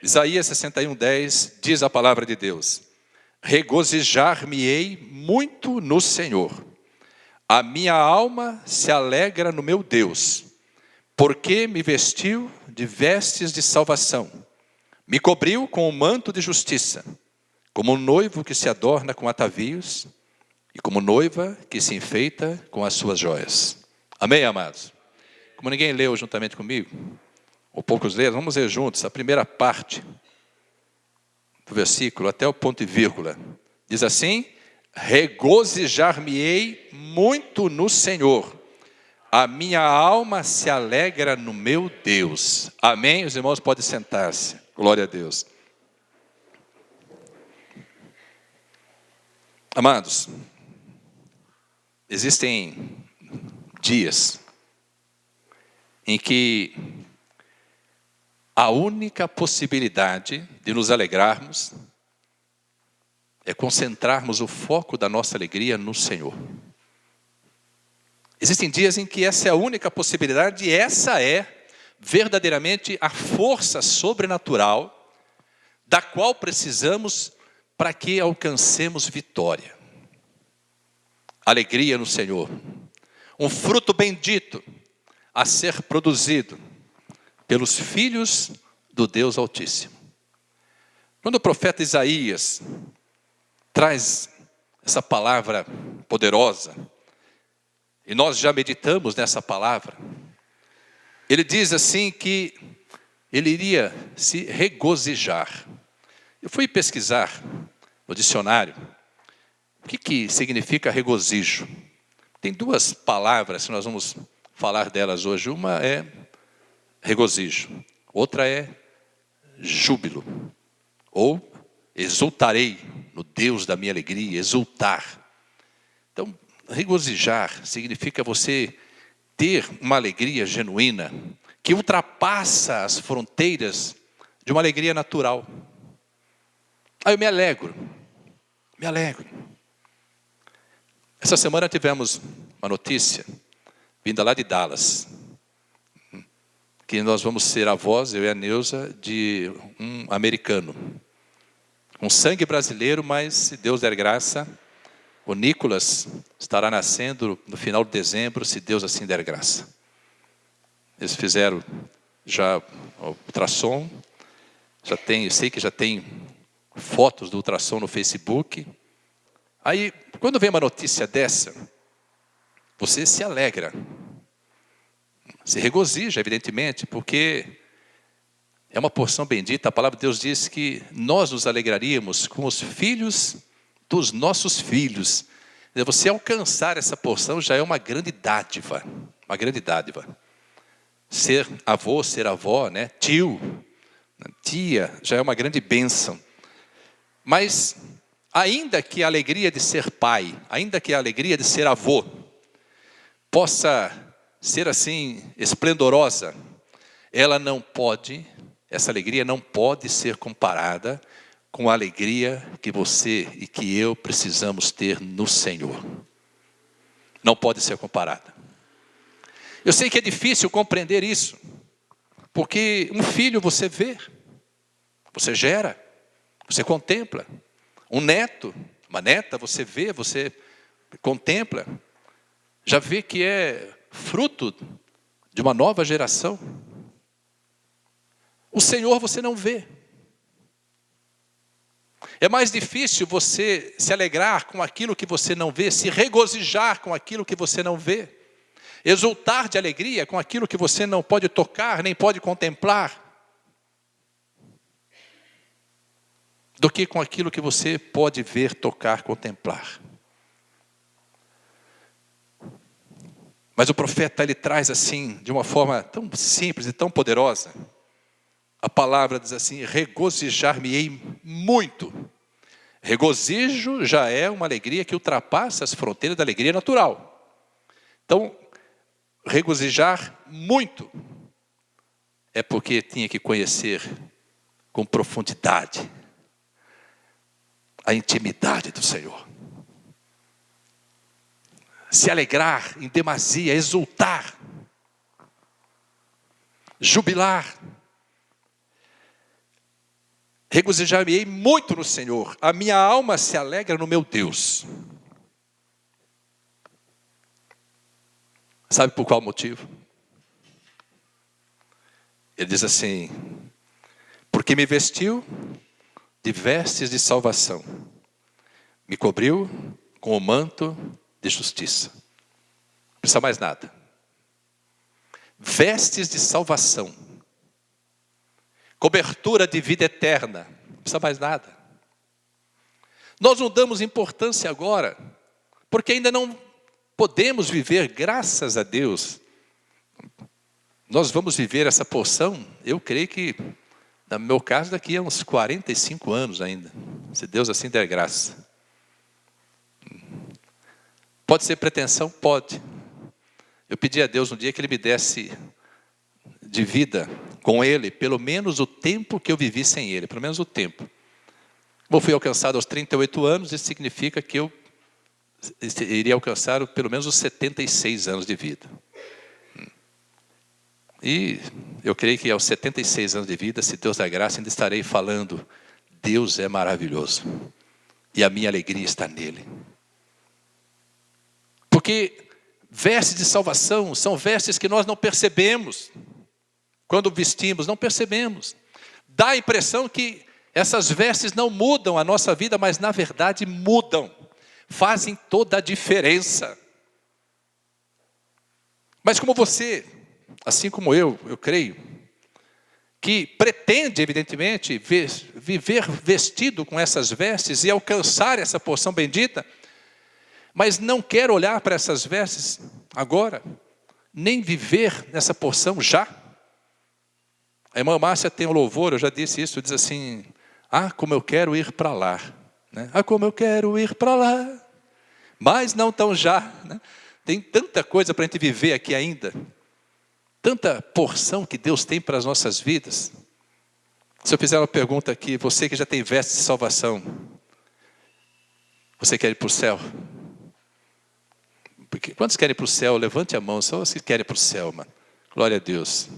Isaías 61:10 diz a palavra de Deus: regozijar-me-ei muito no Senhor. A minha alma se alegra no meu Deus, porque me vestiu de vestes de salvação, me cobriu com o manto de justiça, como um noivo que se adorna com atavios, e como noiva que se enfeita com as suas joias. Amém, amados? Como ninguém leu juntamente comigo, ou poucos leram, vamos ler juntos a primeira parte do versículo até o ponto e vírgula. Diz assim: regozijar-me-ei muito no Senhor, a minha alma se alegra no meu Deus. Amém? Os irmãos podem sentar-se. Glória a Deus. Amados, existem dias em que a única possibilidade de nos alegrarmos é concentrarmos o foco da nossa alegria no Senhor. Existem dias em que essa é a única possibilidade e essa é verdadeiramente a força sobrenatural da qual precisamos para que alcancemos vitória. Alegria no Senhor, um fruto bendito a ser produzido pelos filhos do Deus Altíssimo. Quando o profeta Isaías traz essa palavra poderosa, e nós já meditamos nessa palavra, ele diz assim que ele iria se regozijar. Eu fui pesquisar no dicionário o que significa regozijo. Tem duas palavras que nós vamos falar delas hoje. Uma é regozijo, outra é júbilo, ou exultarei no Deus da minha alegria, exultar. Então, regozijar significa você ter uma alegria genuína, que ultrapassa as fronteiras de uma alegria natural. Aí eu me alegro. Essa semana tivemos uma notícia, vinda lá de Dallas, que nós vamos ser avós, eu e a Neuza, de um americano. Com sangue brasileiro, mas se Deus der graça, o Nicolas estará nascendo no final de dezembro, se Deus assim der graça. Eles fizeram já o ultrassom, eu sei que já tem fotos do ultrassom no Facebook. Aí, quando vem uma notícia dessa, você se alegra, se regozija, evidentemente, porque é uma porção bendita. A palavra de Deus diz que nós nos alegraríamos com os filhos dos nossos filhos. Você alcançar essa porção já é uma grande dádiva, uma grande dádiva. Ser avô, ser avó, né? Tio, tia, já é uma grande bênção. Mas, ainda que a alegria de ser pai, ainda que a alegria de ser avô, possa ser assim, esplendorosa, essa alegria não pode ser comparada com a alegria que você e que eu precisamos ter no Senhor. Não pode ser comparada. Eu sei que é difícil compreender isso, porque um filho você vê, você gera, você contempla. Um neto, uma neta, você vê, você contempla. Já vê que é fruto de uma nova geração. O Senhor você não vê. É mais difícil você se alegrar com aquilo que você não vê, se regozijar com aquilo que você não vê, exultar de alegria com aquilo que você não pode tocar, nem pode contemplar, do que com aquilo que você pode ver, tocar, contemplar. Mas o profeta, ele traz assim, de uma forma tão simples e tão poderosa, a palavra diz assim: regozijar-me-ei muito. Regozijo já é uma alegria que ultrapassa as fronteiras da alegria natural. Então, regozijar muito é porque tinha que conhecer com profundidade a intimidade do Senhor. Se alegrar em demasia, exultar, jubilar. regozijar-me-ei muito no Senhor, a minha alma se alegra no meu Deus. Sabe por qual motivo? Ele diz assim: porque me vestiu de vestes de salvação, me cobriu com o manto de justiça. Não precisa mais nada. Vestes de salvação, cobertura de vida eterna, não precisa mais nada. Nós não damos importância agora, porque ainda não podemos viver, graças a Deus. Nós vamos viver essa porção, eu creio que, no meu caso, daqui a uns 45 anos ainda, se Deus assim der graça. Pode ser pretensão? Pode. Eu pedi a Deus um dia que Ele me desse de vida com Ele, pelo menos o tempo que eu vivi sem Ele, pelo menos o tempo. Eu fui alcançado aos 38 anos, isso significa que eu iria alcançar pelo menos os 76 anos de vida. E eu creio que aos 76 anos de vida, se Deus der graça, ainda estarei falando: Deus é maravilhoso, e a minha alegria está nele. Porque vestes de salvação são vestes que nós não percebemos. Quando vestimos, não percebemos. Dá a impressão que essas vestes não mudam a nossa vida, mas na verdade mudam. Fazem toda a diferença. Mas como você, assim como eu creio, que pretende, evidentemente, viver vestido com essas vestes e alcançar essa porção bendita, mas não quer olhar para essas vestes agora, nem viver nessa porção já. A irmã Márcia tem um louvor, eu já disse isso, diz assim: ah, como eu quero ir para lá, né? Ah, como eu quero ir para lá, mas não tão já, né? Tem tanta coisa para a gente viver aqui ainda, tanta porção que Deus tem para as nossas vidas. Se eu fizer uma pergunta aqui, você que já tem vestes de salvação, você quer ir para o céu? Porque, quantos querem ir para o céu? Levante a mão, só os que querem ir para o céu, mano. Glória a Deus.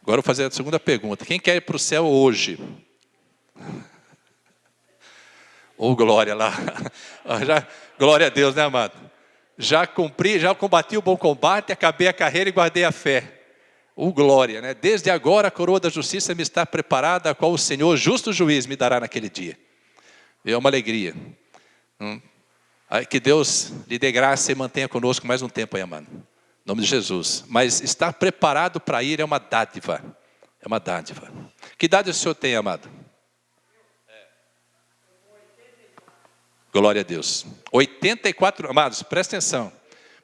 Agora eu vou fazer a segunda pergunta: quem quer ir para o céu hoje? Oh, glória lá. Glória a Deus, né, amado? Já combati o bom combate, acabei a carreira e guardei a fé. Oh, glória, né? Desde agora a coroa da justiça me está preparada, a qual o Senhor, justo juiz, me dará naquele dia. É uma alegria. Que Deus lhe dê graça e mantenha conosco mais um tempo aí, amado. Em nome de Jesus. Mas estar preparado para ir é uma dádiva. É uma dádiva. Que idade o senhor tem, amado? Glória a Deus. 84, amados, presta atenção.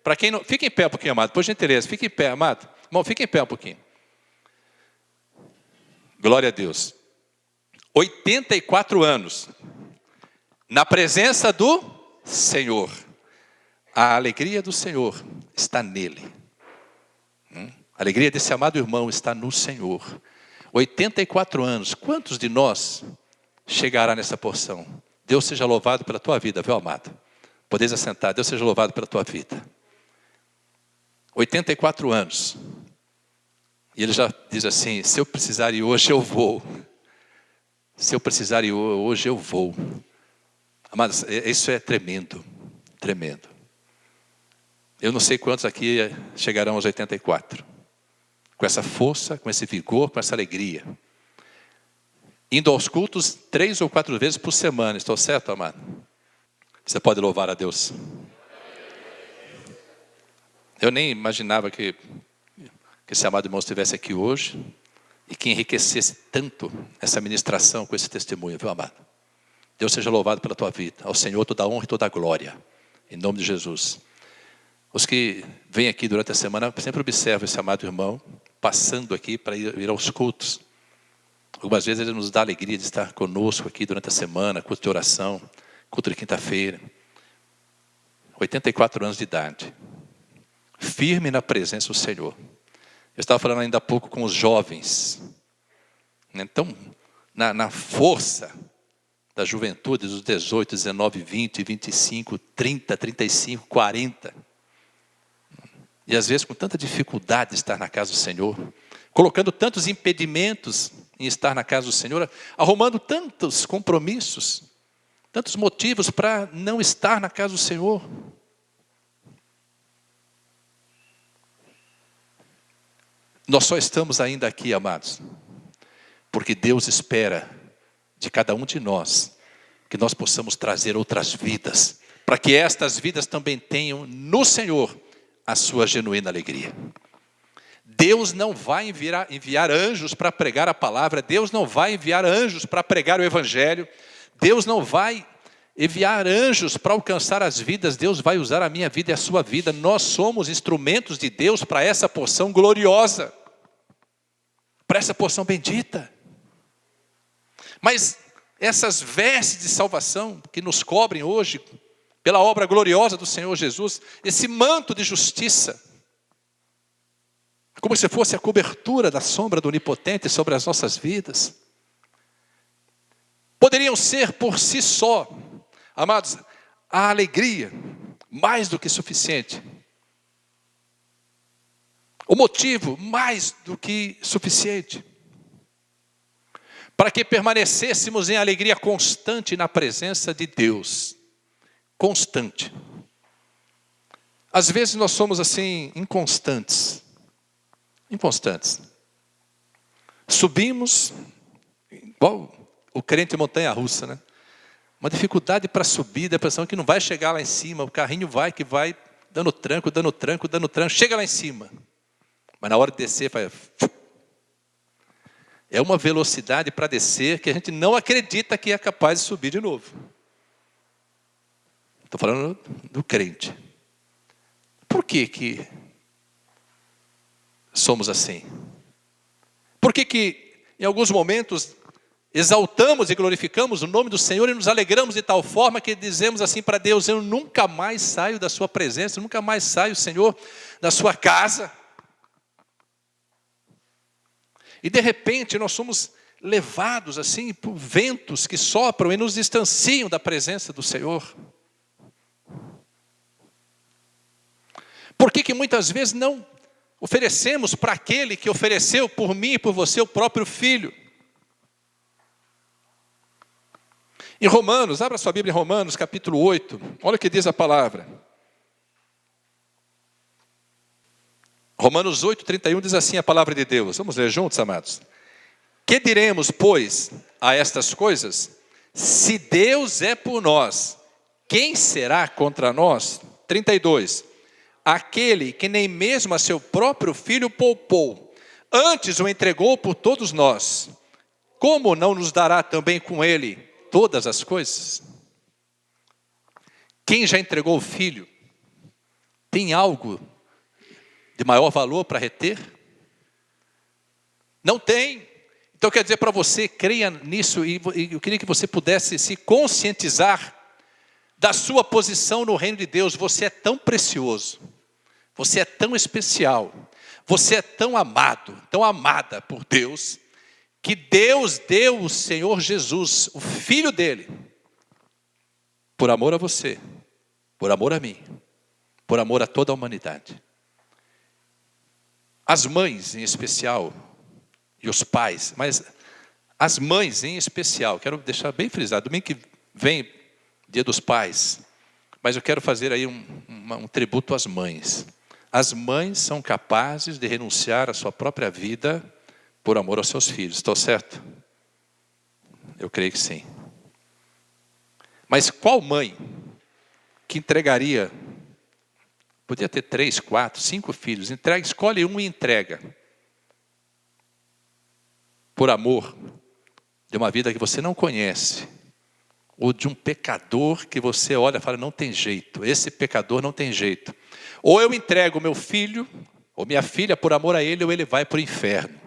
Para quem não, fique em pé um pouquinho, amado, por gentileza, fique em pé, amado. Irmão, fique em pé um pouquinho. Glória a Deus. 84 anos. Na presença do Senhor. A alegria do Senhor está nele. A alegria desse amado irmão está no Senhor. 84 anos. Quantos de nós chegará nessa porção? Deus seja louvado pela tua vida, viu, amado? Podeis assentar. Deus seja louvado pela tua vida. 84 anos. E ele já diz assim: se eu precisar ir hoje, eu vou. Se eu precisar ir hoje, eu vou. Amados, isso é tremendo. Tremendo. Eu não sei quantos aqui chegarão aos 84. Com essa força, com esse vigor, com essa alegria. Indo aos cultos 3 ou 4 vezes por semana. Estou certo, amado? Você pode louvar a Deus. Eu nem imaginava que esse amado irmão estivesse aqui hoje e que enriquecesse tanto essa ministração com esse testemunho, viu, amado? Deus seja louvado pela tua vida. Ao Senhor toda a honra e toda a glória. Em nome de Jesus. Os que vêm aqui durante a semana sempre observam esse amado irmão passando aqui para ir aos cultos. Algumas vezes ele nos dá a alegria de estar conosco aqui durante a semana, culto de oração, culto de quinta-feira. 84 anos de idade. Firme na presença do Senhor. Eu estava falando ainda há pouco com os jovens. Então, na força da juventude, dos 18, 19, 20, 25, 30, 35, 40. E às vezes com tanta dificuldade de estar na casa do Senhor, colocando tantos impedimentos em estar na casa do Senhor, arrumando tantos compromissos, tantos motivos para não estar na casa do Senhor. Nós só estamos ainda aqui, amados, porque Deus espera de cada um de nós que nós possamos trazer outras vidas, para que estas vidas também tenham no Senhor a sua genuína alegria. Deus não vai enviar anjos para pregar a palavra, Deus não vai enviar anjos para pregar o evangelho, Deus não vai enviar anjos para alcançar as vidas, Deus vai usar a minha vida e a sua vida. Nós somos instrumentos de Deus para essa porção gloriosa, para essa porção bendita. Mas essas vestes de salvação que nos cobrem hoje, pela obra gloriosa do Senhor Jesus, esse manto de justiça, como se fosse a cobertura da sombra do Onipotente sobre as nossas vidas, poderiam ser por si só, amados, a alegria mais do que suficiente, o motivo mais do que suficiente, para que permanecêssemos em alegria constante na presença de Deus. Constante. Às vezes nós somos assim, inconstantes. Subimos, igual o crente montanha-russa, né? Uma dificuldade para subir, a impressão que não vai chegar lá em cima, o carrinho vai dando tranco, chega lá em cima. Mas na hora de descer, faz... É uma velocidade para descer que a gente não acredita que é capaz de subir de novo. Estou falando do crente. Por que somos assim? Por que em alguns momentos exaltamos e glorificamos o nome do Senhor e nos alegramos de tal forma que dizemos assim para Deus: eu nunca mais saio da sua presença, nunca mais saio, Senhor, da sua casa. E de repente nós somos levados assim por ventos que sopram e nos distanciam da presença do Senhor. Por que muitas vezes não oferecemos para aquele que ofereceu por mim e por você o próprio Filho? Em Romanos, abra sua Bíblia em Romanos, capítulo 8, olha o que diz a palavra. Romanos 8, 31 diz assim a palavra de Deus. Vamos ler juntos, amados. Que diremos, pois, a estas coisas? Se Deus é por nós, quem será contra nós? 32. Aquele que nem mesmo a seu próprio filho poupou, antes o entregou por todos nós, como não nos dará também com ele todas as coisas? Quem já entregou o filho, tem algo de maior valor para reter? Não tem. Então quer dizer para você, creia nisso, e eu queria que você pudesse se conscientizar da sua posição no reino de Deus. Você é tão precioso, você é tão especial, você é tão amado, tão amada por Deus, que Deus deu o Senhor Jesus, o Filho dele, por amor a você, por amor a mim, por amor a toda a humanidade. As mães em especial, e os pais, mas as mães em especial, quero deixar bem frisado, domingo que vem, dia dos pais, mas eu quero fazer aí um tributo às mães. As mães são capazes de renunciar à sua própria vida por amor aos seus filhos, estou certo? Eu creio que sim. Mas qual mãe que entregaria, podia ter 3, 4, 5 filhos, escolhe um e entrega, por amor de uma vida que você não conhece, ou de um pecador que você olha e fala, não tem jeito, esse pecador não tem jeito. Ou eu entrego meu filho, ou minha filha por amor a ele, ou ele vai para o inferno.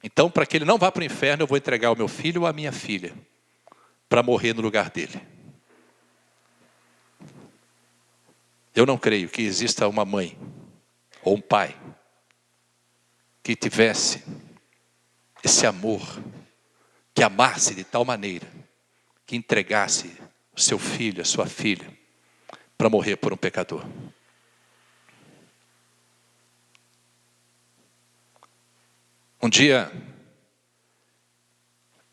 Então, para que ele não vá para o inferno, eu vou entregar o meu filho ou a minha filha, para morrer no lugar dele. Eu não creio que exista uma mãe, ou um pai, que tivesse esse amor, que amasse de tal maneira, que entregasse o seu filho, a sua filha, para morrer por um pecador. Um dia,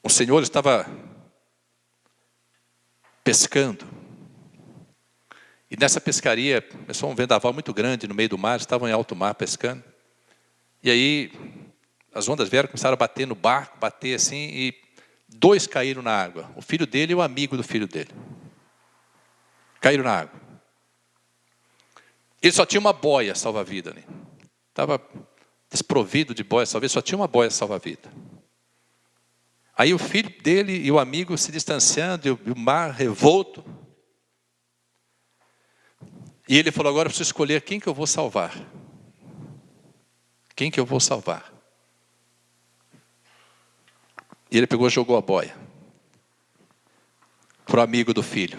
O Senhor estava pescando. E nessa pescaria, começou um vendaval muito grande no meio do mar, estavam em alto mar pescando. E aí, as ondas vieram, começaram a bater no barco, bater assim, e 2 caíram na água. O filho dele e o amigo do filho dele. Caíram na água. Ele só tinha uma boia salva-vida ali. Estava desprovido de boia salva-vida, só tinha uma boia salva-vida. Aí o filho dele e o amigo se distanciando, e o mar revolto. E ele falou, agora eu preciso escolher quem que eu vou salvar. Quem que eu vou salvar? E ele pegou e jogou a boia para o amigo do filho.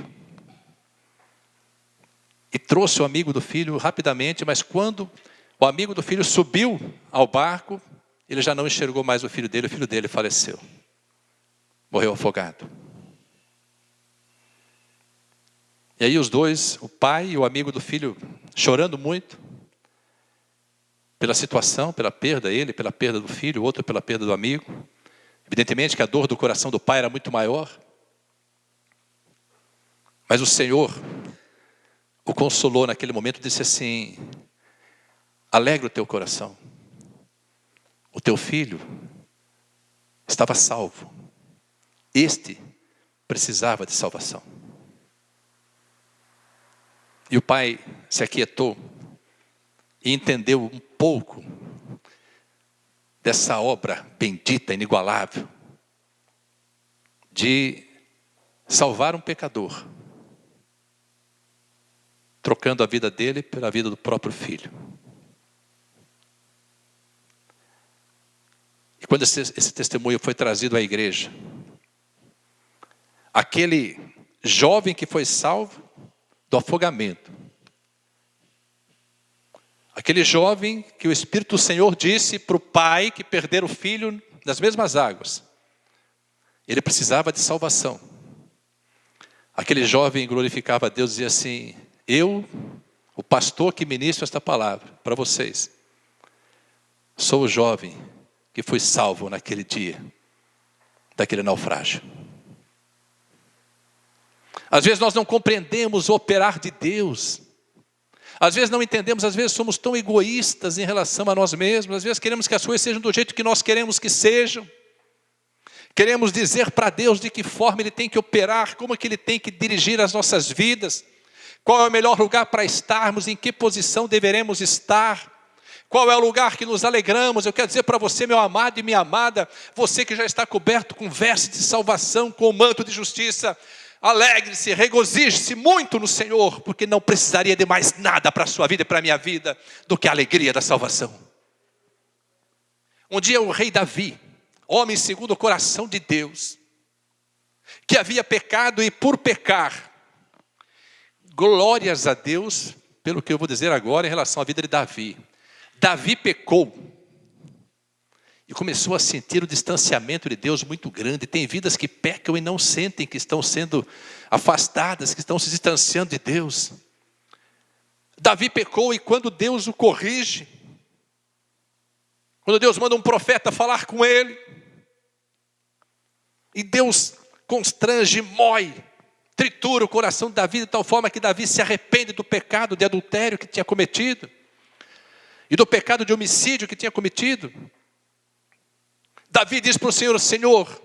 E trouxe o amigo do filho rapidamente, mas quando o amigo do filho subiu ao barco, ele já não enxergou mais o filho dele faleceu. Morreu afogado. E aí os dois, o pai e o amigo do filho, chorando muito, pela situação, pela perda, ele pela perda do filho, o outro pela perda do amigo. Evidentemente que a dor do coração do pai era muito maior. Mas o Senhor o consolou naquele momento e disse assim, alegra o teu coração. O teu filho estava salvo. Este precisava de salvação. E o pai se aquietou e entendeu um pouco dessa obra bendita, inigualável, de salvar um pecador, trocando a vida dele pela vida do próprio filho. E quando esse testemunho foi trazido à igreja, aquele jovem que foi salvo do afogamento, aquele jovem que o Espírito do Senhor disse para o pai que perdera o filho nas mesmas águas, ele precisava de salvação. Aquele jovem glorificava a Deus e dizia assim, eu, o pastor que ministro esta palavra para vocês, sou o jovem que foi salvo naquele dia, daquele naufrágio. Às vezes nós não compreendemos o operar de Deus. Às vezes não entendemos, às vezes somos tão egoístas em relação a nós mesmos. Às vezes queremos que as coisas sejam do jeito que nós queremos que sejam. Queremos dizer para Deus de que forma Ele tem que operar, como é que Ele tem que dirigir as nossas vidas. Qual é o melhor lugar para estarmos, em que posição deveremos estar. Qual é o lugar que nos alegramos. Eu quero dizer para você, meu amado e minha amada, você que já está coberto com veste de salvação, com o manto de justiça, alegre-se, regozije-se muito no Senhor, porque não precisaria de mais nada para a sua vida e para a minha vida do que a alegria da salvação. Um dia o rei Davi, homem segundo o coração de Deus, que havia pecado e por pecar, glórias a Deus pelo que eu vou dizer agora em relação à vida de Davi. Davi pecou e começou a sentir o distanciamento de Deus muito grande. Tem vidas que pecam e não sentem que estão sendo afastadas, que estão se distanciando de Deus. Davi pecou e quando Deus o corrige, quando Deus manda um profeta falar com ele, e Deus constrange, mói, tritura o coração de Davi de tal forma que Davi se arrepende do pecado de adultério que tinha cometido, e do pecado de homicídio que tinha cometido. Davi diz para o Senhor, Senhor,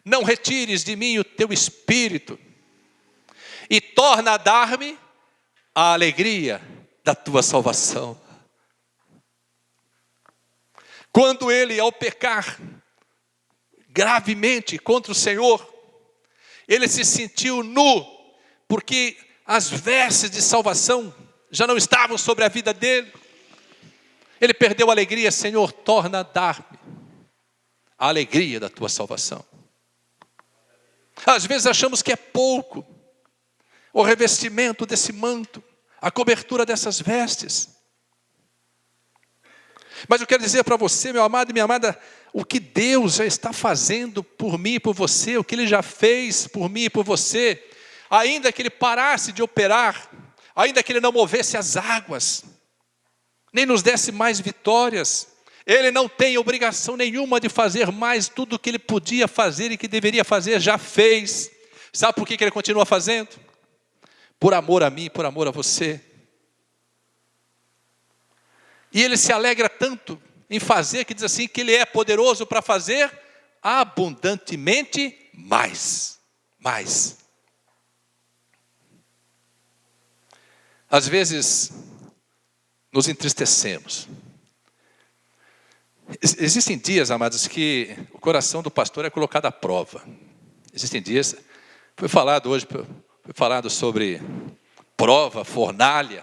não retires de mim o teu espírito e torna a dar-me a alegria da tua salvação. Quando ele, ao pecar gravemente contra o Senhor, ele se sentiu nu, porque as vestes de salvação já não estavam sobre a vida dele. Ele perdeu a alegria. Senhor, torna a dar-me a alegria da tua salvação. Às vezes achamos que é pouco o revestimento desse manto, a cobertura dessas vestes. Mas eu quero dizer para você, meu amado e minha amada, o que Deus já está fazendo por mim e por você, o que Ele já fez por mim e por você, ainda que Ele parasse de operar, ainda que Ele não movesse as águas, nem nos desse mais vitórias, Ele não tem obrigação nenhuma de fazer mais. Tudo que ele podia fazer e que deveria fazer, já fez. Sabe por que ele continua fazendo? Por amor a mim, por amor a você. E ele se alegra tanto em fazer, que diz assim, que ele é poderoso para fazer abundantemente mais. Mais. Às vezes, nos entristecemos. Existem dias, amados, que o coração do pastor é colocado à prova. Existem dias, foi falado hoje, foi falado sobre prova, fornalha,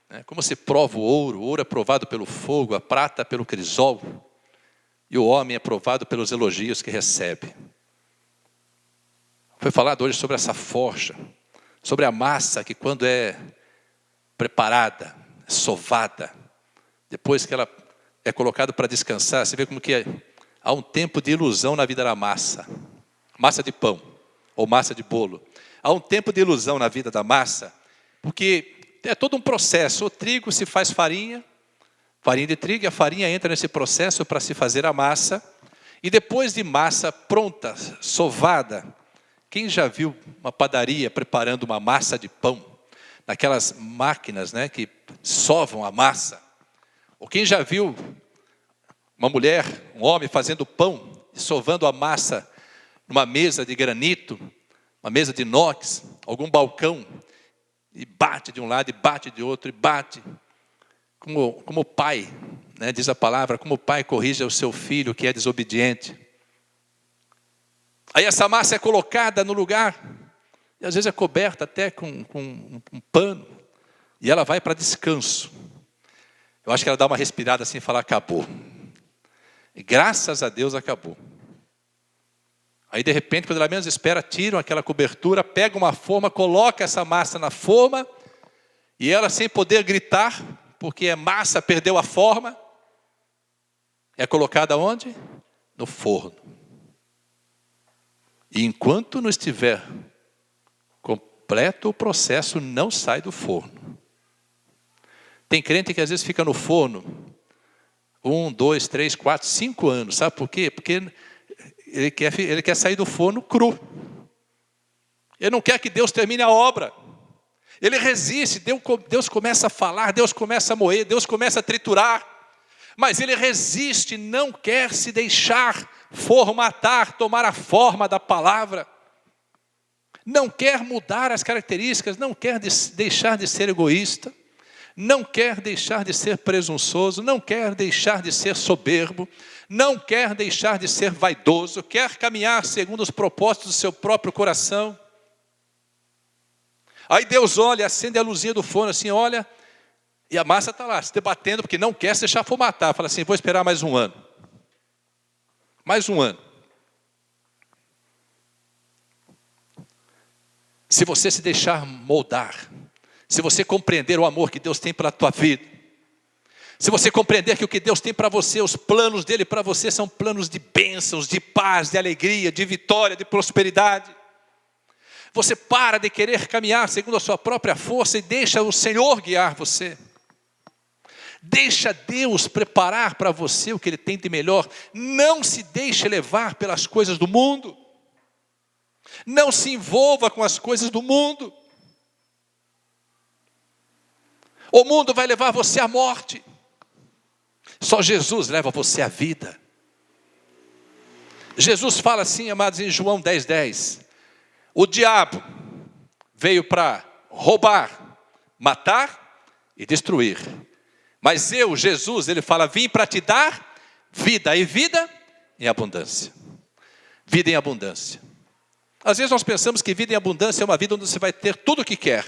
né? Como se prova o ouro é provado pelo fogo, a prata pelo crisol, e o homem é provado pelos elogios que recebe. Foi falado hoje sobre essa forja, sobre a massa que quando é preparada, sovada, depois que ela é colocada para descansar, você vê como que há um tempo de ilusão na vida da massa. Massa de pão, ou massa de bolo. Há um tempo de ilusão na vida da massa, porque é todo um processo. O trigo se faz farinha de trigo, e a farinha entra nesse processo para se fazer a massa. E depois de massa pronta, sovada, quem já viu uma padaria preparando uma massa de pão? Naquelas máquinas, né, que sovam a massa. Ou quem já viu uma mulher, um homem fazendo pão, sovando a massa numa mesa de granito, uma mesa de inox, algum balcão, e bate de um lado, e bate de outro, e bate. Como o pai, né, diz a palavra, como o pai corrige o seu filho que é desobediente. Aí essa massa é colocada no lugar, e às vezes é coberta até com um pano, e ela vai para descanso. Eu acho que ela dá uma respirada assim e fala, acabou. E graças a Deus acabou. Aí de repente, quando ela menos espera, tiram aquela cobertura, pegam uma forma, colocam essa massa na forma, e ela sem poder gritar, porque a massa perdeu a forma, é colocada onde? No forno. E enquanto não estiver completo, o processo não sai do forno. Tem crente que às vezes fica no forno 1, 2, 3, 4, 5 anos. Sabe por quê? Porque ele quer sair do forno cru. Ele não quer que Deus termine a obra. Ele resiste, Deus começa a falar, Deus começa a moer, Deus começa a triturar. Mas ele resiste, não quer se deixar formatar, tomar a forma da palavra. Não quer mudar as características, não quer deixar de ser egoísta. Não quer deixar de ser presunçoso, não quer deixar de ser soberbo, não quer deixar de ser vaidoso, quer caminhar segundo os propósitos do seu próprio coração. Aí Deus olha, acende a luzinha do forno assim, olha, e a massa está lá, se debatendo, porque não quer se deixar formatar. Fala assim, vou esperar mais um ano. Mais um ano. Se você se deixar moldar, se você compreender o amor que Deus tem para a tua vida, se você compreender que o que Deus tem para você, os planos dele para você são planos de bênçãos, de paz, de alegria, de vitória, de prosperidade. Você para de querer caminhar segundo a sua própria força e deixa o Senhor guiar você. Deixa Deus preparar para você o que Ele tem de melhor. Não se deixe levar pelas coisas do mundo. Não se envolva com as coisas do mundo. O mundo vai levar você à morte. Só Jesus leva você à vida. Jesus fala assim, amados, em João 10:10. O diabo veio para roubar, matar e destruir. Mas eu, Jesus, ele fala, vim para te dar vida, e vida em abundância. Vida em abundância. Às vezes nós pensamos que vida em abundância é uma vida onde você vai ter tudo o que quer.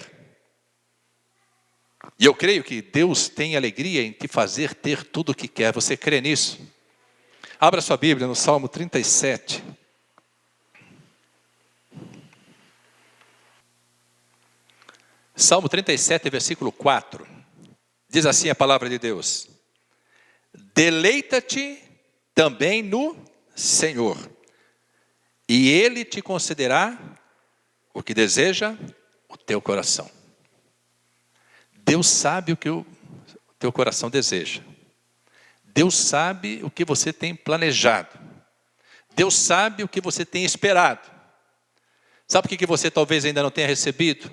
E eu creio que Deus tem alegria em te fazer ter tudo o que quer. Você crê nisso? Abra sua Bíblia no Salmo 37. Salmo 37, versículo 4. Diz assim a palavra de Deus. Deleita-te também no Senhor, e Ele te concederá o que deseja o teu coração. Deus sabe o que o teu coração deseja. Deus sabe o que você tem planejado. Deus sabe o que você tem esperado. Sabe por que você talvez ainda não tenha recebido?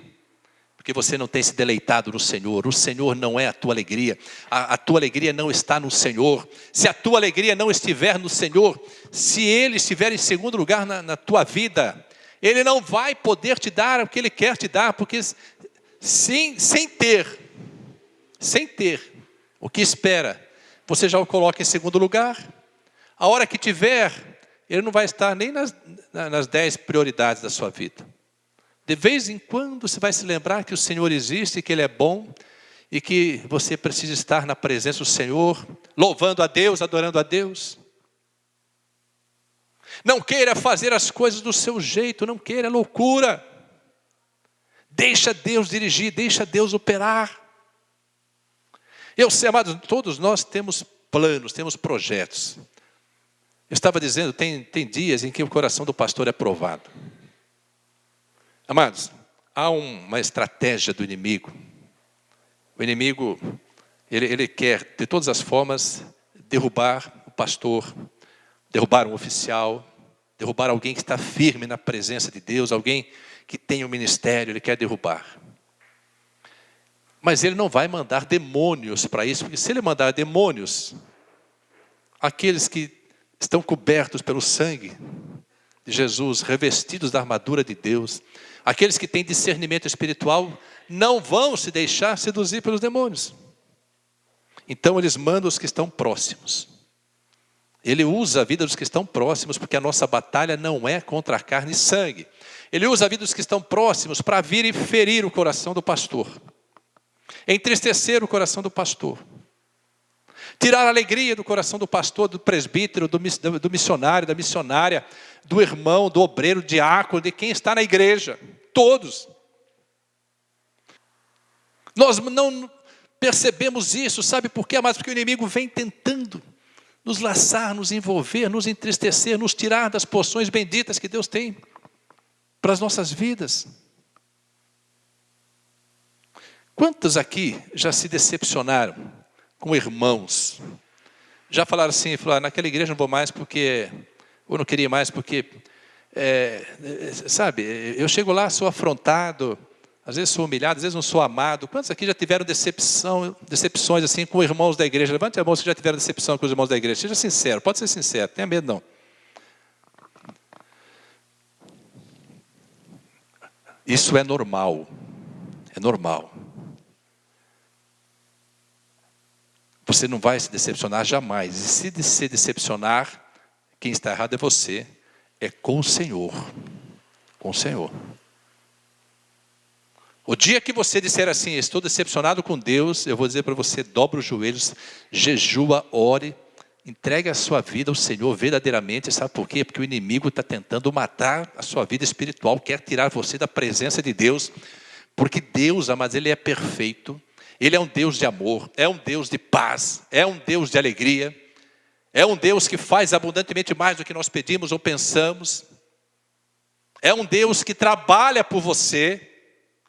Porque você não tem se deleitado no Senhor. O Senhor não é a tua alegria. A tua alegria não está no Senhor. Se a tua alegria não estiver no Senhor, se Ele estiver em segundo lugar na tua vida, Ele não vai poder te dar o que Ele quer te dar, porque sem ter o que espera, você já o coloca em segundo lugar. A hora que tiver, Ele não vai estar nem nas 10 prioridades da sua vida. De vez em quando você vai se lembrar que o Senhor existe, que Ele é bom, e que você precisa estar na presença do Senhor, louvando a Deus, adorando a Deus. Não queira fazer as coisas do seu jeito, não queira loucura. Deixa Deus dirigir, deixa Deus operar. Eu sei, amados, todos nós temos planos, temos projetos. Eu estava dizendo, tem dias em que o coração do pastor é provado. Amados, há uma estratégia do inimigo. O inimigo, ele quer, de todas as formas, derrubar o pastor, derrubar um oficial, derrubar alguém que está firme na presença de Deus, alguém que tem um ministério, ele quer derrubar. Mas ele não vai mandar demônios para isso, porque se ele mandar demônios, aqueles que estão cobertos pelo sangue de Jesus, revestidos da armadura de Deus, aqueles que têm discernimento espiritual, não vão se deixar seduzir pelos demônios. Então eles mandam os que estão próximos. Ele usa a vida dos que estão próximos, porque a nossa batalha não é contra a carne e sangue. Ele usa a vida dos que estão próximos para vir e ferir o coração do pastor, entristecer o coração do pastor, tirar a alegria do coração do pastor, do presbítero, do missionário, da missionária, do irmão, do obreiro, diácono, de quem está na igreja. Todos. Nós não percebemos isso, sabe por quê, amados? Porque o inimigo vem tentando nos laçar, nos envolver, nos entristecer, nos tirar das porções benditas que Deus tem para as nossas vidas. Quantos aqui já se decepcionaram com irmãos? Já falaram assim, naquela igreja não vou mais porque, ou não queria mais porque, sabe, eu chego lá, sou afrontado, às vezes sou humilhado, às vezes não sou amado. Quantos aqui já tiveram decepções assim com irmãos da igreja? Levante a mão se já tiveram decepção com os irmãos da igreja. Seja sincero, pode ser sincero, não tenha medo não. Isso é normal, é normal. Você não vai se decepcionar jamais. E se se decepcionar, quem está errado é você. É com o Senhor. Com o Senhor. O dia que você disser assim, estou decepcionado com Deus, eu vou dizer para você, dobra os joelhos, jejua, ore, entregue a sua vida ao Senhor verdadeiramente. Sabe por quê? Porque o inimigo está tentando matar a sua vida espiritual, quer tirar você da presença de Deus. Porque Deus, amados, Ele é perfeito. Ele é um Deus de amor, é um Deus de paz, é um Deus de alegria, é um Deus que faz abundantemente mais do que nós pedimos ou pensamos, é um Deus que trabalha por você,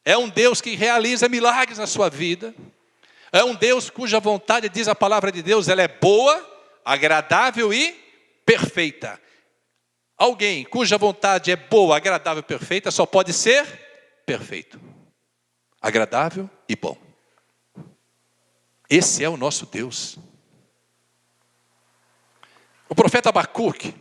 é um Deus que realiza milagres na sua vida, é um Deus cuja vontade, diz a palavra de Deus, ela é boa, agradável e perfeita. Alguém cuja vontade é boa, agradável e perfeita só pode ser perfeito, agradável e bom. Esse é o nosso Deus. O profeta Abacuque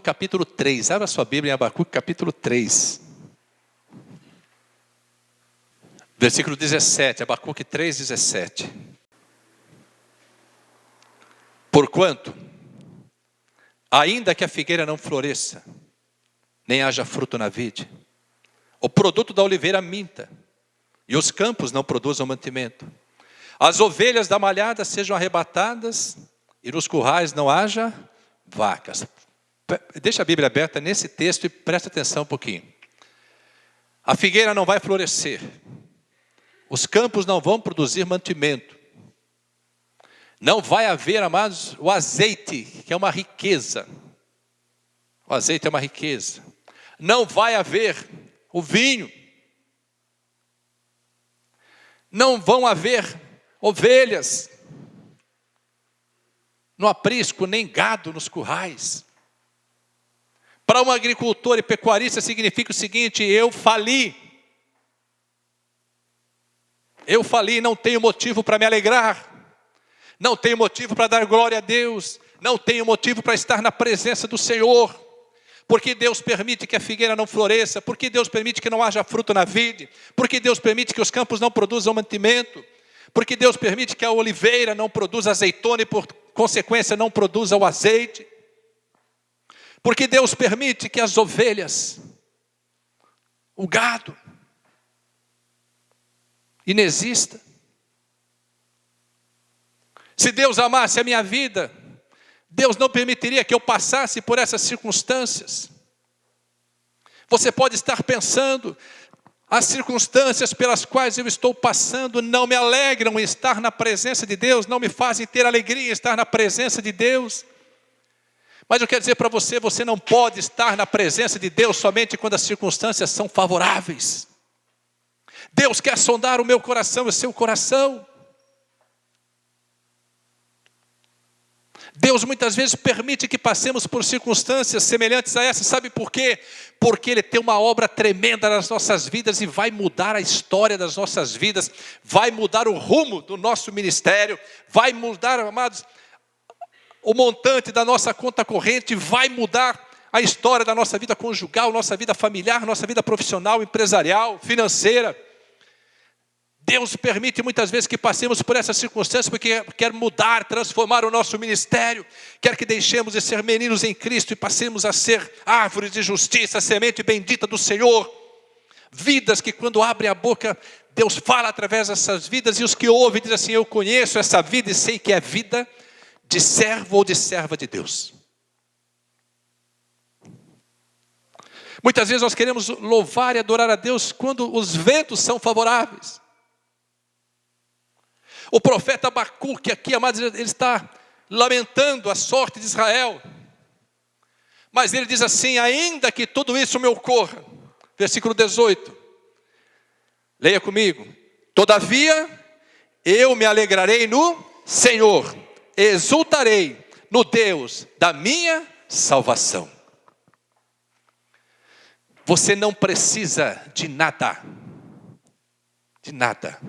capítulo 3, abra sua Bíblia em Abacuque capítulo 3. Versículo 17, Abacuque 3, 17. Porquanto, ainda que a figueira não floresça, nem haja fruto na vide, o produto da oliveira minta, e os campos não produzam mantimento, as ovelhas da malhada sejam arrebatadas, e nos currais não haja vacas. Deixa a Bíblia aberta nesse texto e presta atenção um pouquinho. A figueira não vai florescer, os campos não vão produzir mantimento, não vai haver, amados, o azeite, que é uma riqueza. O azeite é uma riqueza. Não vai haver o vinho. Não vão haver ovelhas no aprisco, nem gado nos currais. Para um agricultor e pecuarista significa o seguinte: eu fali. Eu fali, não tenho motivo para me alegrar. Não tenho motivo para dar glória a Deus. Não tenho motivo para estar na presença do Senhor. Porque Deus permite que a figueira não floresça. Porque Deus permite que não haja fruto na vide. Porque Deus permite que os campos não produzam mantimento. Porque Deus permite que a oliveira não produza azeitona e por consequência não produza o azeite. Porque Deus permite que as ovelhas, o gado, inexista. Se Deus amasse a minha vida, Deus não permitiria que eu passasse por essas circunstâncias. Você pode estar pensando, as circunstâncias pelas quais eu estou passando não me alegram em estar na presença de Deus, não me fazem ter alegria em estar na presença de Deus. Mas eu quero dizer para você, você não pode estar na presença de Deus somente quando as circunstâncias são favoráveis. Deus quer sondar o meu coração e o seu coração. Deus muitas vezes permite que passemos por circunstâncias semelhantes a essas. Sabe por quê? Porque Ele tem uma obra tremenda nas nossas vidas e vai mudar a história das nossas vidas. Vai mudar o rumo do nosso ministério. Vai mudar, amados, o montante da nossa conta corrente. Vai mudar a história da nossa vida conjugal, nossa vida familiar, nossa vida profissional, empresarial, financeira. Deus permite muitas vezes que passemos por essas circunstâncias porque quer mudar, transformar o nosso ministério. Quer que deixemos de ser meninos em Cristo e passemos a ser árvores de justiça, semente bendita do Senhor. Vidas que quando abrem a boca, Deus fala através dessas vidas. E os que ouvem dizem assim: eu conheço essa vida e sei que é vida de servo ou de serva de Deus. Muitas vezes nós queremos louvar e adorar a Deus quando os ventos são favoráveis. O profeta Abacuque aqui, amados, ele está lamentando a sorte de Israel. Mas ele diz assim: ainda que tudo isso me ocorra. Versículo 18. Leia comigo. Todavia, eu me alegrarei no Senhor. Exultarei no Deus da minha salvação. Você não precisa de nada. De nada.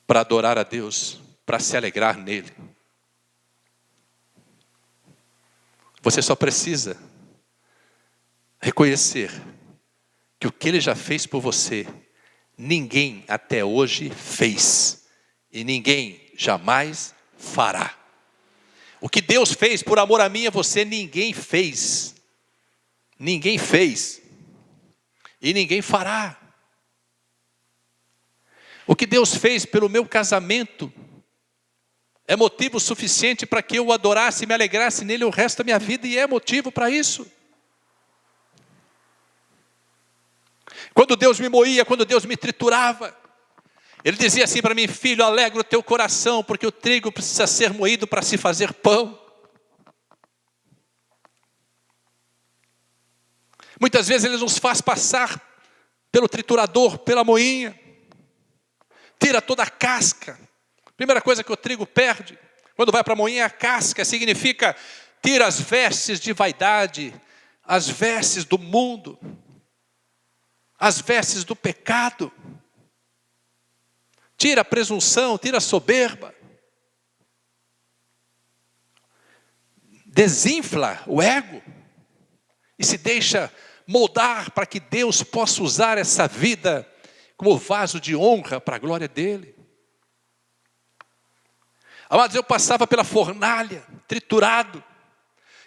Para adorar a Deus, para se alegrar nele. Você só precisa reconhecer que o que Ele já fez por você, ninguém até hoje fez. E ninguém jamais fará. O que Deus fez por amor a mim e a você, ninguém fez. Ninguém fez. E ninguém fará. O que Deus fez pelo meu casamento é motivo suficiente para que eu o adorasse e me alegrasse nele o resto da minha vida, e é motivo para isso. Quando Deus me moía, quando Deus me triturava, Ele dizia assim para mim: filho, alegra o teu coração, porque o trigo precisa ser moído para se fazer pão. Muitas vezes Ele nos faz passar pelo triturador, pela moinha. Tira toda a casca. Primeira coisa que o trigo perde quando vai para a moinha é a casca. Significa tira as vestes de vaidade, as vestes do mundo, as vestes do pecado. Tira a presunção, tira a soberba. Desinfla o ego e se deixa moldar para que Deus possa usar essa vida como vaso de honra para a glória dele. Amados, eu passava pela fornalha, triturado,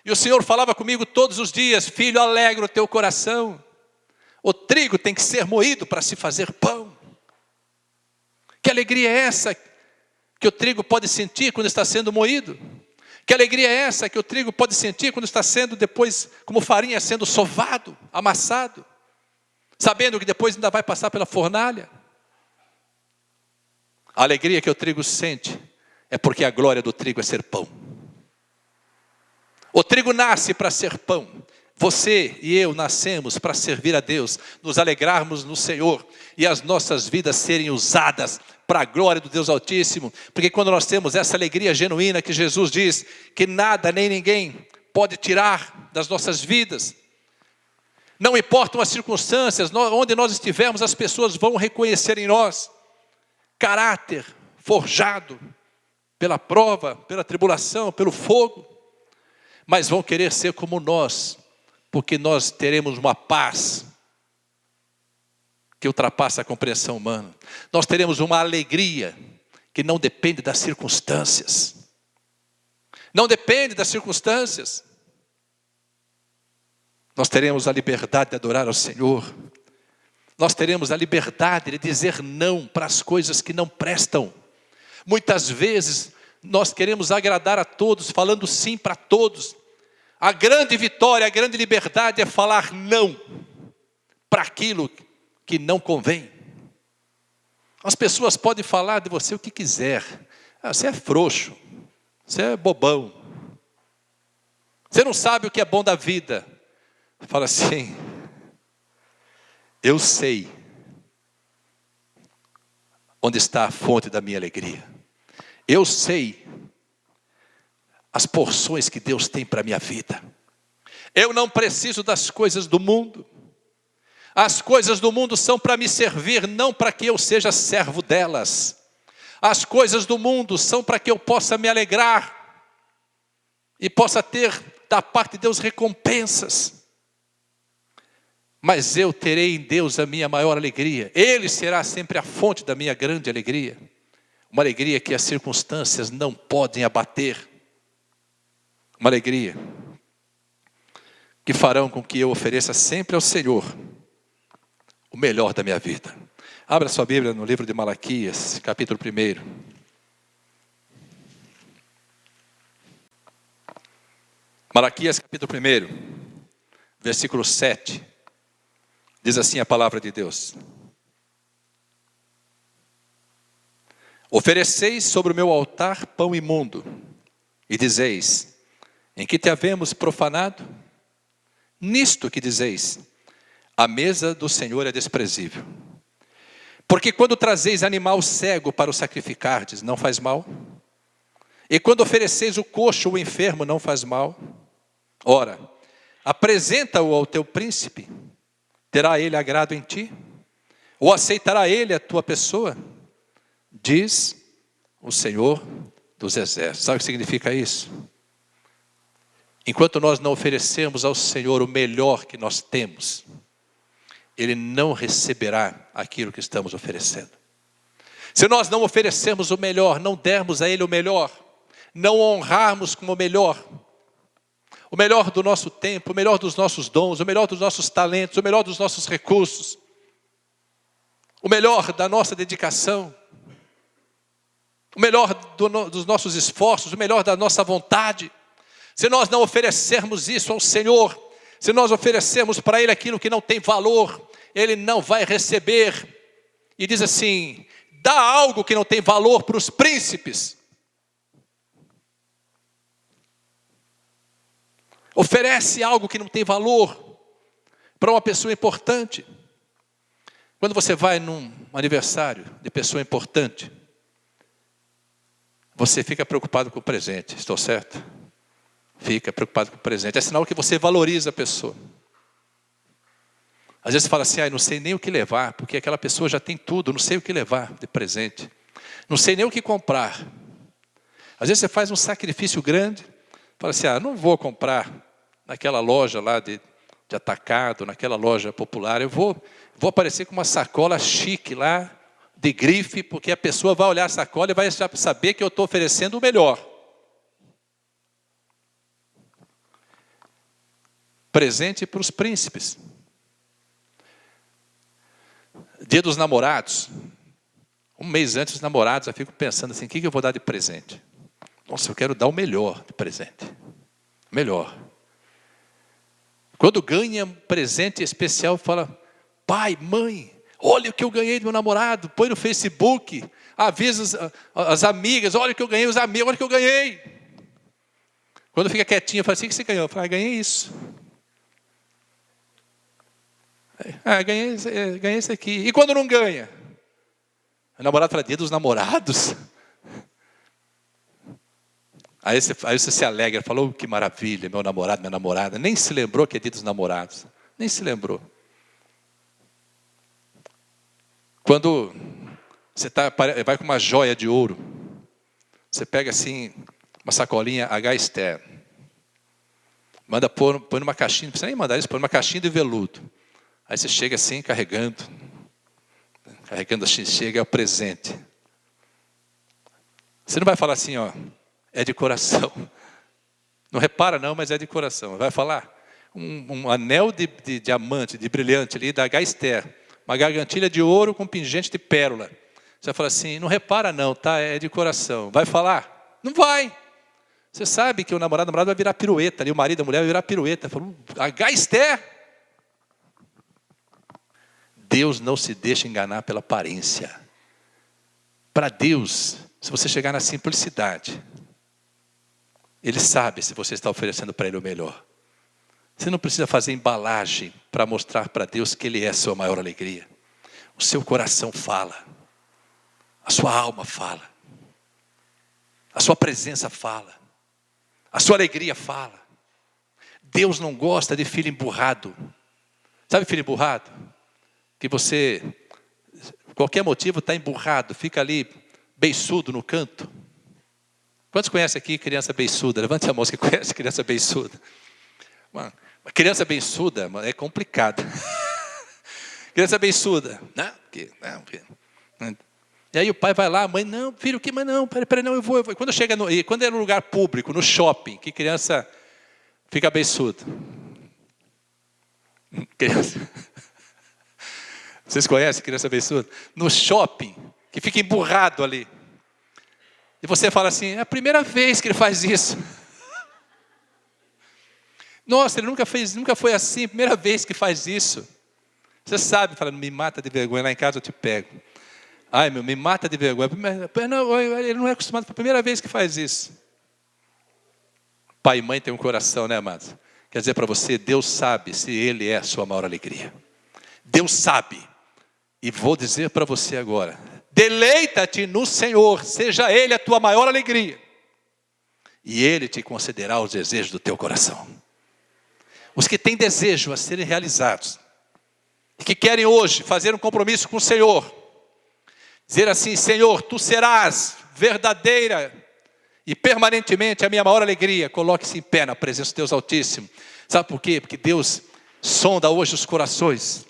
e o Senhor falava comigo todos os dias: filho, alegra o teu coração. O trigo tem que ser moído para se fazer pão. Que alegria é essa que o trigo pode sentir quando está sendo moído? Que alegria é essa que o trigo pode sentir quando está sendo depois, como farinha, sendo sovado, amassado? Sabendo que depois ainda vai passar pela fornalha. A alegria que o trigo sente é porque a glória do trigo é ser pão. O trigo nasce para ser pão. Você e eu nascemos para servir a Deus, nos alegrarmos no Senhor e as nossas vidas serem usadas para a glória do Deus Altíssimo. Porque quando nós temos essa alegria genuína que Jesus diz que nada nem ninguém pode tirar das nossas vidas, não importam as circunstâncias, onde nós estivermos, as pessoas vão reconhecer em nós caráter forjado pela prova, pela tribulação, pelo fogo, mas vão querer ser como nós, porque nós teremos uma paz que ultrapassa a compreensão humana. Nós teremos uma alegria que não depende das circunstâncias. Não depende das circunstâncias. Nós teremos a liberdade de adorar ao Senhor. Nós teremos a liberdade de dizer não para as coisas que não prestam. Muitas vezes nós queremos agradar a todos, falando sim para todos. A grande vitória, a grande liberdade é falar não para aquilo que não convém. As pessoas podem falar de você o que quiser. Você é frouxo, você é bobão, você não sabe o que é bom da vida. Fala assim: eu sei onde está a fonte da minha alegria. Eu sei as porções que Deus tem para a minha vida. Eu não preciso das coisas do mundo. As coisas do mundo são para me servir, não para que eu seja servo delas. As coisas do mundo são para que eu possa me alegrar e possa ter da parte de Deus recompensas. Mas eu terei em Deus a minha maior alegria. Ele será sempre a fonte da minha grande alegria. Uma alegria que as circunstâncias não podem abater. Uma alegria que farão com que eu ofereça sempre ao Senhor o melhor da minha vida. Abra sua Bíblia no livro de Malaquias, capítulo 1. Malaquias, capítulo 1, versículo 7. Diz assim a palavra de Deus: ofereceis sobre o meu altar pão imundo, e dizeis: em que te havemos profanado? Nisto que dizeis: a mesa do Senhor é desprezível. Porque quando trazeis animal cego para o sacrificardes, não faz mal? E quando ofereceis o coxo ou o enfermo, não faz mal? Ora, apresenta-o ao teu príncipe. Terá ele agrado em ti? Ou aceitará ele a tua pessoa? Diz o Senhor dos Exércitos. Sabe o que significa isso? Enquanto nós não oferecemos ao Senhor o melhor que nós temos, Ele não receberá aquilo que estamos oferecendo. Se nós não oferecermos o melhor, não dermos a Ele o melhor, não honrarmos como o melhor do nosso tempo, o melhor dos nossos dons, o melhor dos nossos talentos, o melhor dos nossos recursos, o melhor da nossa dedicação, o melhor dos nossos esforços, o melhor da nossa vontade. Se nós não oferecermos isso ao Senhor, se nós oferecermos para Ele aquilo que não tem valor, Ele não vai receber. E diz assim: dá algo que não tem valor para os príncipes. Oferece algo que não tem valor para uma pessoa importante. Quando você vai num aniversário de pessoa importante, você fica preocupado com o presente, estou certo? Fica preocupado com o presente. É sinal que você valoriza a pessoa. Às vezes você fala assim: não sei nem o que levar, porque aquela pessoa já tem tudo, não sei o que levar de presente. Não sei nem o que comprar. Às vezes você faz um sacrifício grande, fala assim: não vou comprar naquela loja lá de atacado, naquela loja popular. Eu vou aparecer com uma sacola chique lá, de grife, porque a pessoa vai olhar a sacola e vai saber que eu estou oferecendo o melhor. Presente para os príncipes. Dia dos namorados. Um mês antes dos namorados, eu fico pensando assim: o que eu vou dar de presente? Nossa, eu quero dar o melhor de presente. Melhor. Quando ganha um presente especial, fala: pai, mãe, olha o que eu ganhei do meu namorado. Põe no Facebook, avisa as amigas: olha o que eu ganhei, os amigos, olha o que eu ganhei. Quando fica quietinho, fala assim: o que você ganhou? Eu falo: ganhei isso. Ganhei esse aqui. E quando não ganha? O namorado fala, dia dos namorados. Aí você se alegra, falou, que maravilha, meu namorado, minha namorada. Nem se lembrou que é dia dos namorados. Nem se lembrou. Quando você vai com uma joia de ouro, você pega assim, uma sacolinha H-Ster, manda põe numa caixinha, não precisa nem mandar isso, põe numa caixinha de veludo. Aí você chega assim, carregando assim, chega, é o presente. Você não vai falar assim, ó, é de coração. Não repara não, mas é de coração. Vai falar um anel de diamante, de brilhante ali, da H-Ster, uma gargantilha de ouro com pingente de pérola. Você vai falar assim, não repara não, tá? É de coração. Vai falar? Não vai. Você sabe que o namorado vai virar pirueta ali, o marido, a mulher vai virar pirueta. Falou, H-Ster. Deus não se deixa enganar pela aparência. Para Deus, se você chegar na simplicidade, Ele sabe se você está oferecendo para Ele o melhor. Você não precisa fazer embalagem para mostrar para Deus que Ele é a sua maior alegria. O seu coração fala. A sua alma fala. A sua presença fala. A sua alegria fala. Deus não gosta de filho emburrado. Sabe filho emburrado? Que você, qualquer motivo, está emburrado, fica ali beiçudo no canto. Quantos conhecem aqui criança beiçuda? Levante a mão que conhece criança beiçuda. Uma criança beiçuda é complicado. Criança beiçuda, né? E aí o pai vai lá, a mãe, não, filho, que, mas não, peraí, não, eu vou. Quando é no lugar público, no shopping, que criança fica beiçuda? Criança. Vocês conhecem criança beiçuda? No shopping, que fica emburrado ali. E você fala assim, é a primeira vez que ele faz isso. Nossa, ele nunca foi assim, primeira vez que faz isso. Você sabe, fala, me mata de vergonha, lá em casa eu te pego. Ai, me mata de vergonha. Não, ele não é acostumado, foi a primeira vez que faz isso. Pai e mãe têm um coração, né, amados? Quer dizer para você, Deus sabe se Ele é a sua maior alegria. Deus sabe. E vou dizer para você agora, deleita-te no Senhor, seja Ele a tua maior alegria. E Ele te concederá os desejos do teu coração. Os que têm desejo a serem realizados, e que querem hoje fazer um compromisso com o Senhor, dizer assim, Senhor, Tu serás verdadeira e permanentemente a minha maior alegria. Coloque-se em pé na presença de Deus Altíssimo. Sabe por quê? Porque Deus sonda hoje os corações,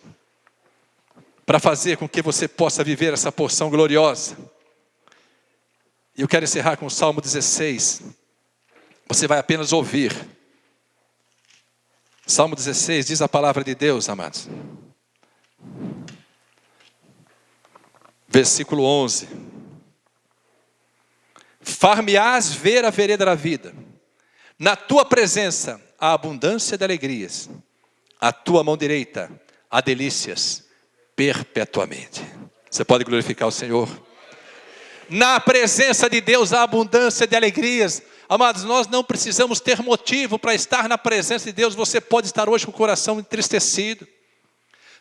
para fazer com que você possa viver essa porção gloriosa. E eu quero encerrar com o Salmo 16. Você vai apenas ouvir. Salmo 16 diz a palavra de Deus, amados. Versículo 11. Far-me-ás ver a vereda da vida. Na tua presença há abundância de alegrias. A tua mão direita há delícias perpetuamente. Você pode glorificar o Senhor? Na presença de Deus há abundância de alegrias. Amados, nós não precisamos ter motivo para estar na presença de Deus. Você pode estar hoje com o coração entristecido.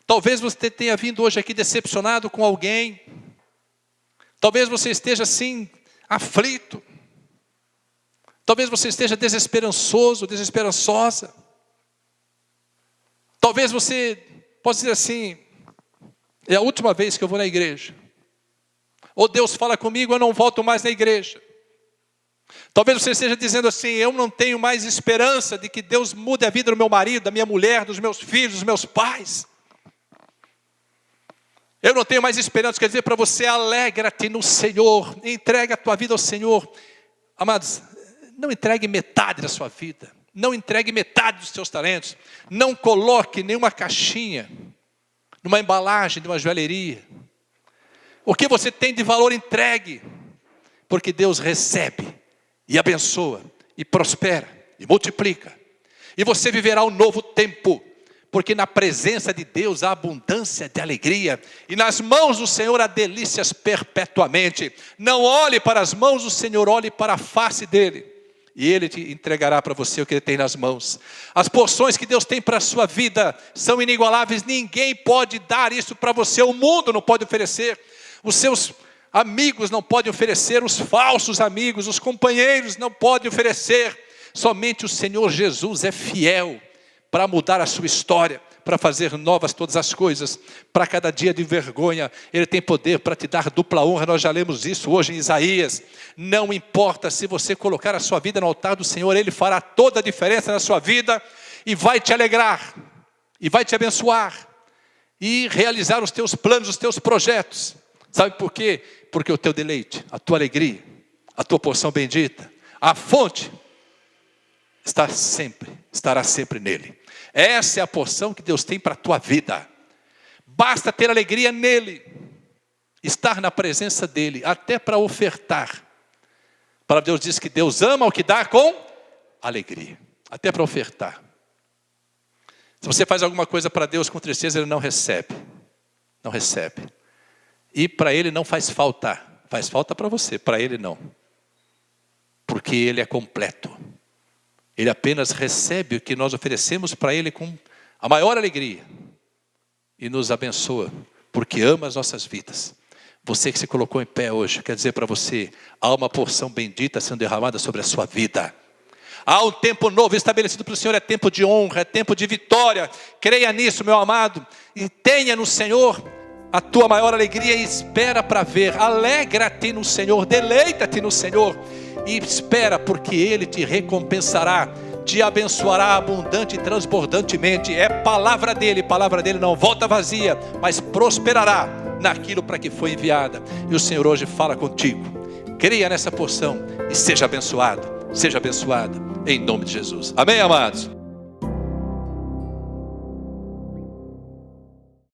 Talvez você tenha vindo hoje aqui decepcionado com alguém. Talvez você esteja assim, aflito. Talvez você esteja desesperançoso, desesperançosa. Talvez você possa dizer assim, é a última vez que eu vou na igreja. Ou Deus fala comigo, eu não volto mais na igreja. Talvez você esteja dizendo assim, eu não tenho mais esperança de que Deus mude a vida do meu marido, da minha mulher, dos meus filhos, dos meus pais. Eu não tenho mais esperança. Quer dizer para você, alegra-te no Senhor, entrega a tua vida ao Senhor. Amados, não entregue metade da sua vida, não entregue metade dos seus talentos, não coloque nenhuma caixinha, numa embalagem, numa joalheria. O que você tem de valor, entregue, porque Deus recebe e abençoa, e prospera, e multiplica. E você viverá um novo tempo, porque na presença de Deus há abundância de alegria, e nas mãos do Senhor há delícias perpetuamente. Não olhe para as mãos do Senhor, olhe para a face dEle, E Ele te entregará para você o que Ele tem nas mãos. As porções que Deus tem para a sua vida são inigualáveis. Ninguém pode dar isso para você. O mundo não pode oferecer. Os seus amigos não podem oferecer. Os falsos amigos, os companheiros não podem oferecer. Somente o Senhor Jesus é fiel para mudar a sua história, para fazer novas todas as coisas. Para cada dia de vergonha, Ele tem poder para te dar dupla honra. Nós já lemos isso hoje em Isaías. Não importa se você colocar a sua vida no altar do Senhor, Ele fará toda a diferença na sua vida e vai te alegrar, e vai te abençoar, e realizar os teus planos, os teus projetos. Sabe por quê? Porque o teu deleite, a tua alegria, a tua porção bendita, a fonte, estará sempre nele. Essa é a porção que Deus tem para a tua vida. Basta ter alegria nele, estar na presença dele, até para ofertar. A palavra de Deus diz que Deus ama o que dá com alegria, até para ofertar. Se você faz alguma coisa para Deus com tristeza, Ele não recebe. Não recebe. E para Ele não faz falta. Faz falta para você, para Ele não. Porque Ele é completo. Ele apenas recebe o que nós oferecemos para Ele com a maior alegria. E nos abençoa, porque ama as nossas vidas. Você que se colocou em pé hoje, quer dizer para você, há uma porção bendita sendo derramada sobre a sua vida. Há um tempo novo estabelecido para o Senhor, é tempo de honra, é tempo de vitória. Creia nisso, meu amado, e tenha no Senhor a tua maior alegria e espera para ver. Alegra-te no Senhor, deleita-te no Senhor e espera, porque Ele te recompensará, te abençoará abundante e transbordantemente. É palavra dele não volta vazia, mas prosperará naquilo para que foi enviada. E o Senhor hoje fala contigo. Creia nessa porção e seja abençoado, seja abençoada, em nome de Jesus. Amém, amados?